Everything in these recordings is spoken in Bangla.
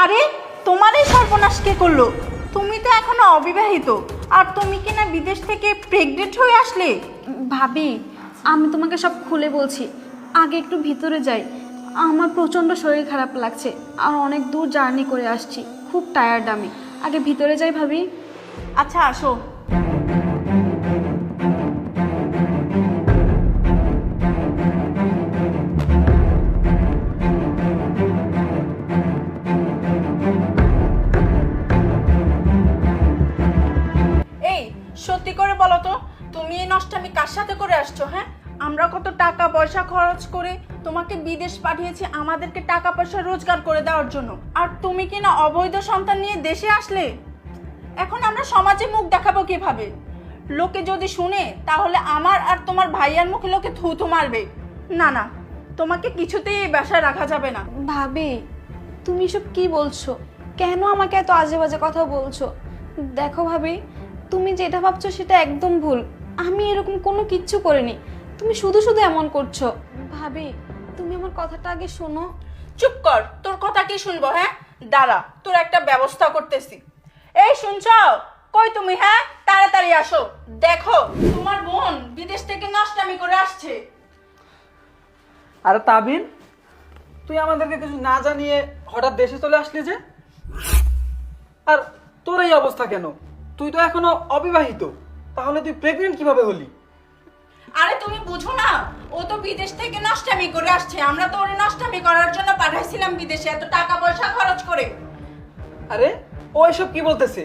আরে তোমার এই সর্বনাশ কে করলো? তুমি তো এখনো অবিবাহিত, আর তুমি কি না বিদেশ থেকে প্রেগনেন্ট হয়ে আসলে? ভাবি, আমি তোমাকে সব খুলে বলছি। আগে একটু ভিতরে যাই, আমার প্রচণ্ড শরীর খারাপ লাগছে আর অনেক দূর জার্নি করে আসছি, খুব টায়ার্ড আমি। আগে ভিতরে যাই ভাবি। আচ্ছা আসো। এই সত্যি করে বলো তো, তুমি এই নষ্টামি কার সাথে করে আসছো? হ্যাঁ, আমরা কত টাকা পয়সা খরচ করে তোমাকে বিদেশ পাঠিয়েছি আমাদেরকে টাকা পয়সা রোজগার করে দেওয়ার জন্য, আর তুমি কি না অবৈধ সন্তান নিয়ে দেশে আসলে? এখন আমরা সমাজে মুখ দেখাবো কিভাবে? লোকে যদি শুনে তাহলে আমার আর তোমার ভাইয়ার মুখে লোকে থুথু মারবে। না না, তোমাকে কিছুতেই এই বাসায় রাখা যাবে না। ভাবি, তুমি সব কি বলছো? কেন আমাকে এত আজে বাজে কথা বলছো? দেখো ভাবি, তুমি যেটা ভাবছো সেটা একদম ভুল। আমি এরকম কোনো কিচ্ছু করিনি, তুমি শুধু শুধু এমন করছো। ভাবি, তুমি আমার কথাটা আগে শোনো। চুপ কর, তোর কথা কি শুনবো? হ্যাঁ দাঁড়া, তোর একটা ব্যবস্থা করতেছি। এই শুনছ? কই তুমি? হ্যাঁ তাড়াতাড়ি আসো, দেখো তোমার বোন বিদেশ থেকে নষ্টামি করে আসছে। আরে তাবিন, তুই আমাদেরকে কিছু না জানিয়ে হঠাৎ দেশে চলে আসলি যে? আর তোর এই অবস্থা কেন? তুই তো এখনো অবিবাহিত, তাহলে তুই প্রেগনেন্ট কিভাবে হলি? আরে তুমি বুঝো না, ও তো বিদেশ থেকে নষ্টামি করে আসছে। আমরা তো ওরে নষ্টামি করার জন্য পাঠাইছিলাম বিদেশে এত টাকা পয়সা খরচ করে। আরে ও এসব কি বলতেছে?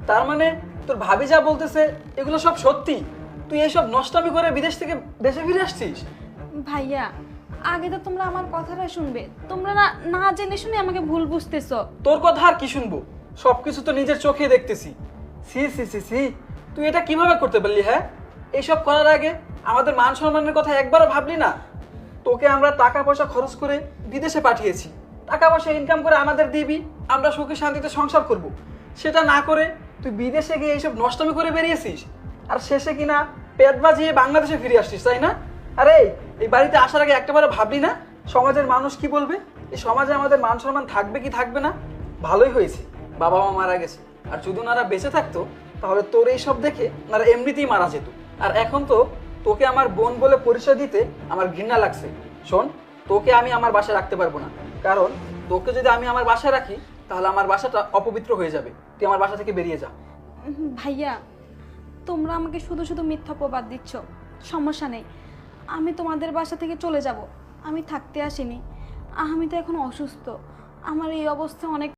তার মানে তোর ভাবি যা বলতেছে এগুলো সব সত্যি? তুই এসব নষ্টামি করে বিদেশ থেকে দেশে ফিরে আসছিস? ভাইয়া, আগে তো তোমরা আমার কথাটা শুনবে। তোমরা না না জেনে শুনে আমাকে ভুল বুঝতেছো। তোর কথা আর কি শুনবো? সবকিছু তো নিজের চোখে দেখতেছি। সি সি সি সি, তুই এটা কিভাবে করতে পারলি? হ্যাঁ, এইসব করার আগে আমাদের মান সম্মানের কথা একবারও ভাবলি না? তোকে আমরা টাকা পয়সা খরচ করে বিদেশে পাঠিয়েছি, টাকা পয়সা ইনকাম করে আমাদের দিবি, আমরা সুখে শান্তিতে সংসার করব। সেটা না করে তুই বিদেশে গিয়ে এইসব নষ্টমি করে বেরিয়েছিস, আর শেষে কিনা পেট বাজিয়ে বাংলাদেশে ফিরে আসছিস, তাই না? আরে এই বাড়িতে আসার আগে একটাবারও ভাবলি না সমাজের মানুষ কি বলবে? এই সমাজে আমাদের মান সম্মান থাকবে কি থাকবে না? ভালোই হয়েছে বাবা মা মারা গেছে, আর যদি ওনারা বেঁচে থাকতো তাহলে তোর এইসব দেখে ওনারা এমনিতেই মারা যেত। আর এখন তো তোকে আমার বোন বলে পরিচয় দিতে আমার ঘৃণা লাগছে। শোন, তোকে আমি আমার বাসায় রাখতে পারবো না, কারণ তোকে যদি আমি আমার বাসায় রাখি তাহলে আমার বাসাটা অপবিত্র হয়ে যাবে। তুই আমার বাসা থেকে বেরিয়ে যা। ভাইয়া, তোমরা আমাকে শুধু শুধু মিথ্যা অপবাদ দিচ্ছ। সমস্যা নেই, আমি তোমাদের বাসা থেকে চলে যাব। আমি থাকতে আসিনি, আমি তো এখন অসুস্থ। আমার এই অবস্থা অনেক